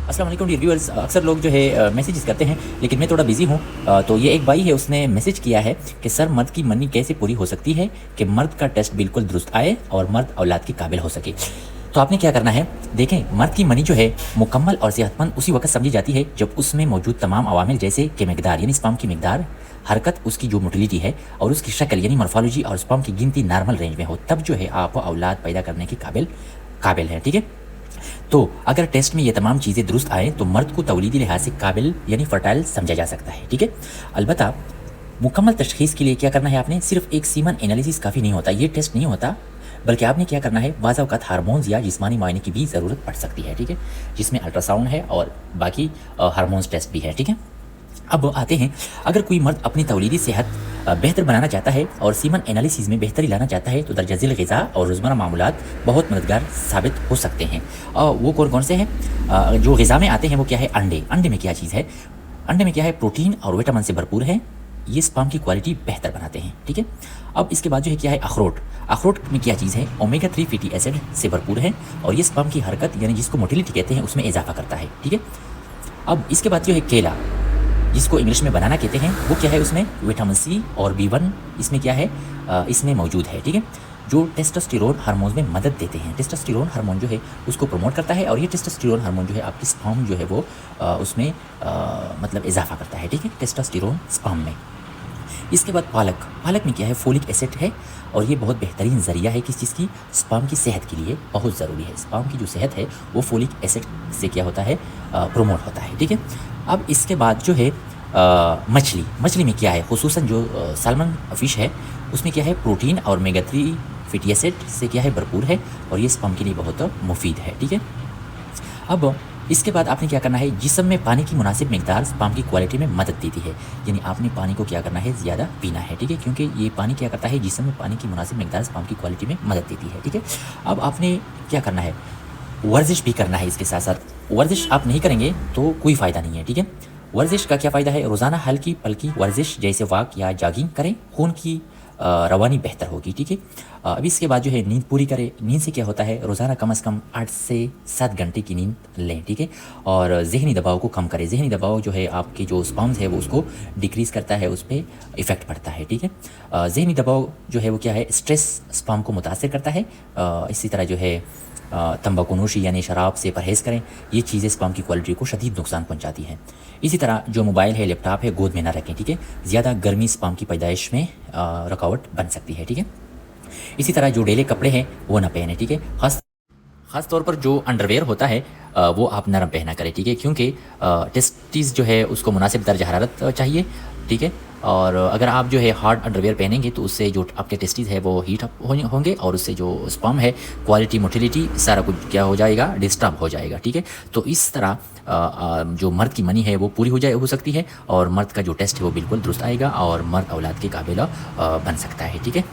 अस्सलाम वालेकुम dear viewers. अक्सर लोग जो है मैसेजेस करते हैं, लेकिन मैं थोड़ा बिजी हूँ। तो ये एक भाई है, उसने मैसेज किया है कि सर मर्द की मनी कैसे पूरी हो सकती है कि मर्द का टेस्ट बिल्कुल दुरुस्त आए और मर्द औलाद के काबिल हो सके। तो आपने क्या करना है, देखें, मर्द की मनी जो है मुकम्मल और सेहतमंद उसी वक्त समझी जाती है जब उसमें मौजूद तमाम अवामिल जैसे कि मकदार यानी स्पर्म की मकदार, हरकत, उसकी जो मोटिलिटी है और उसकी शक्ल यानी मॉर्फोलॉजी और स्पर्म की गिनती नॉर्मल रेंज में हो, तब जो है आप औलाद पैदा करने के काबिल हैं। ठीक है, तो अगर टेस्ट में ये तमाम चीज़ें दुरुस्त आएँ तो मर्द को तौलीदी लिहाज से काबिल यानी फर्टाइल समझा जा सकता है। ठीक है, अलबत्ता मुकम्मल तशख़ीस के लिए क्या करना है, आपने सिर्फ एक सीमन एनालिसिस काफ़ी नहीं होता, ये टेस्ट नहीं होता, बल्कि आपने क्या करना है, बाज़ औक़ात हार्मोन्स या जिस्मानी मुआयने की भी ज़रूरत पड़ सकती है। ठीक है, जिसमें अल्ट्रासाउंड है और बाकी हार्मोन्स टेस्ट भी है। ठीक है, अब आते हैं, अगर कोई मर्द अपनी तौलीदी सेहत बेहतर बनाना चाहता है और सीमन एनालिसिस में बेहतरी लाना चाहता है तो दरजा झील ग़िज़ा और रोज़मर्रा मामूलात बहुत मददगार साबित हो सकते हैं। वो कौन कौन से हैं? जो ग़िज़ा में आते हैं वो क्या है, अंडे में क्या चीज़ है, अंडे में क्या है, प्रोटीन और विटामिन से भरपूर है, ये स्पर्म की क्वालिटी बेहतर बनाते हैं। ठीक है, अब इसके बाद जो है क्या है, अखरोट में क्या चीज़ है, ओमेगा 3 फैटी एसिड से भरपूर है और ये स्पर्म की हरकत यानी जिसको मोटिलिटी कहते हैं उसमें इजाफा करता है। ठीक है, अब इसके बाद जो है केला, जिसको इंग्लिश में बनाना कहते हैं, वो क्या है, उसमें विटामिन सी और B1 इसमें क्या है, इसमें मौजूद है। ठीक है, जो टेस्टोस्टेरोन हार्मोन में मदद देते हैं। टेस्टोस्टेरोन हार्मोन जो है उसको प्रमोट करता है और ये टेस्टोस्टेरोन हार्मोन जो है आपकी स्पर्म जो है वो उसमें मतलब इजाफा करता है। ठीक है, टेस्टोस्टेरोन स्पर्म में। इसके बाद पालक में क्या है, फोलिक एसिड है और ये बहुत बेहतरीन ज़रिया है किस चीज़ की, स्पर्म की सेहत के लिए बहुत ज़रूरी है। स्पर्म की जो सेहत है वो फोलिक एसिड से क्या होता है, प्रमोट होता है। ठीक है, अब इसके बाद जो है मछली में क्या है, खुसूसन जो साल्मन फ़िश है उसमें क्या है, प्रोटीन और ओमेगा 3 फैटी एसिड से क्या है, भरपूर है और ये स्पर्म के लिए बहुत मुफीद है। ठीक है, अब इसके बाद आपने क्या करना है, जिस्म में पानी की मुनासिब मकदार स्पर्म की क्वालिटी में मदद देती है, यानी आपने पानी को क्या करना है, ज़्यादा पीना है। ठीक है, क्योंकि ये पानी क्या करता है, जिस्म में पानी की मुनासिब मकदार स्पर्म की क्वालिटी में मदद देती है। ठीक है, अब आपने क्या करना है, वर्जिश भी करना है। इसके साथ साथ वर्जिश आप नहीं करेंगे तो कोई फ़ायदा नहीं है। ठीक है, वर्जिश का क्या फ़ायदा है, रोज़ाना हल्की पल्की वर्जिश जैसे वॉक या जॉगिंग करें, खून की रवानी बेहतर होगी। ठीक है, अब इसके बाद जो है नींद पूरी करें। नींद से क्या होता है, रोज़ाना कम से कम 8 से 7 घंटे की नींद लें। ठीक है, और ज़हनी दबाव को कम करें। ज़हनी दबाव जो है आपके जो स्पर्म्स है वो उसको डिक्रीज़ करता है, उस पर इफ़ेक्ट पड़ता है। ठीक है, ज़हनी दबाव जो है वो क्या है, स्ट्रेस स्पर्म को मुतासर करता है। इसी तरह जो है तंबाकू नोशी यानी शराब से परहेज़ करें, ये चीज़ें स्पर्म की क्वालिटी को शदीद नुकसान पहुंचाती हैं। इसी तरह जो मोबाइल है, लैपटॉप है, गोद में ना रखें। ठीक है, ज़्यादा गर्मी स्पर्म की पैदाइश में रुकावट बन सकती है। ठीक है, इसी तरह जो डेली कपड़े हैं वो ना पहने। ठीक है, ख़ास तौर पर जो अंडरवेयर होता है वो आप नरम पहना करें। ठीक है, क्योंकि टेस्टिस जो है उसको मुनासिब दर्जा हरारत चाहिए। ठीक है, और अगर आप जो है हार्ड अंडरवेयर पहनेंगे तो उससे जो आपके टेस्टिस है वो हीट अप होंगे और उससे जो स्पर्म है, क्वालिटी, मोटिलिटी, सारा कुछ क्या हो जाएगा, डिस्टर्ब हो जाएगा। ठीक है, तो इस तरह जो मर्द की मनी है वो पूरी हो सकती है और मर्द का जो टेस्ट है वो बिल्कुल दुरुस्त आएगा और मर्द औलाद के काबिल बन सकता है। ठीक है।